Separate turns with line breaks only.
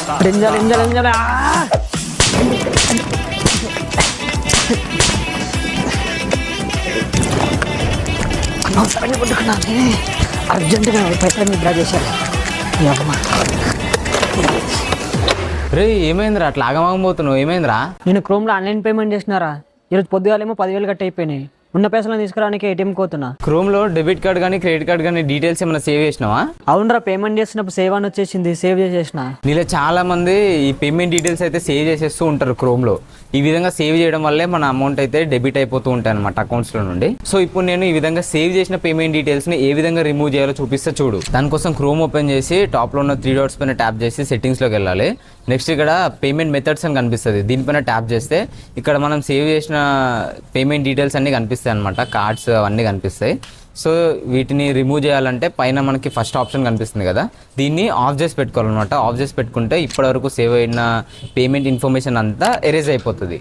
అనవసరంగా పట్టుకున్నాను. అర్జెంటుగా పైసలు డ్రా చేశారు.
రే ఏమైందిరా అట్లా ఆగమాగపోతున్నావు? ఏమైందిరా?
నేను క్రోమ్లో ఆన్లైన్ పేమెంట్ చేసినారా. ఈరోజు పొద్దుగాలేమో 10,000 కట్ అయిపోయినాయి. ఉన్న పైసలను తీసుకురానికి ఏటీఎం కోతున్నా.
క్రోమ్లో డెబిట్ కార్డ్ కానీ క్రెడిట్ కార్డ్ కానీ డీటెయిల్స్ ఏమైనా సేవ్ చేసినావా?
అవునరా, పేమెంట్ చేసినప్పుడు సేవ్ అని వచ్చేసింది, సేవ్ చేసేసిన.
నీలో చాలా మంది ఈ పేమెంట్ డీటెయిల్స్ అయితే సేవ్ చేసేస్తూ ఉంటారు క్రోమ్లో. ఈ విధంగా సేవ్ చేయడం వల్లే మన అమౌంట్ అయితే డెబిట్ అయిపోతూ ఉంటాయి అనమాట అకౌంట్స్లో నుండి. సో ఇప్పుడు నేను ఈ విధంగా సేవ్ చేసిన పేమెంట్ డీటెయిల్స్ని ఏ విధంగా రిమూవ్ చేయాలో చూపిస్తే చూడు. దానికోసం క్రోమ్ ఓపెన్ చేసి టాప్లో ఉన్న 3 డాట్స్ పైన ట్యాప్ చేసి సెట్టింగ్స్లోకి వెళ్ళాలి. నెక్స్ట్ ఇక్కడ పేమెంట్ మెథడ్స్ అని కనిపిస్తుంది, దీనిపైన ట్యాప్ చేస్తే ఇక్కడ మనం సేవ్ చేసిన పేమెంట్ డీటెయిల్స్ అన్నీ కనిపిస్తాయి అనమాట. కార్డ్స్ అవన్నీ కనిపిస్తాయి. సో వీటిని రిమూవ్ చేయాలంటే పైన మనకి ఫస్ట్ ఆప్షన్ కనిపిస్తుంది కదా, దీన్ని ఆఫ్ చేసి పెట్టుకోవాలన్నమాట. ఆఫ్ చేసి పెట్టుకుంటే ఇప్పటివరకు సేవ్ అయిన పేమెంట్ ఇన్ఫర్మేషన్ అంతా ఎరేజ్ అయిపోతుంది.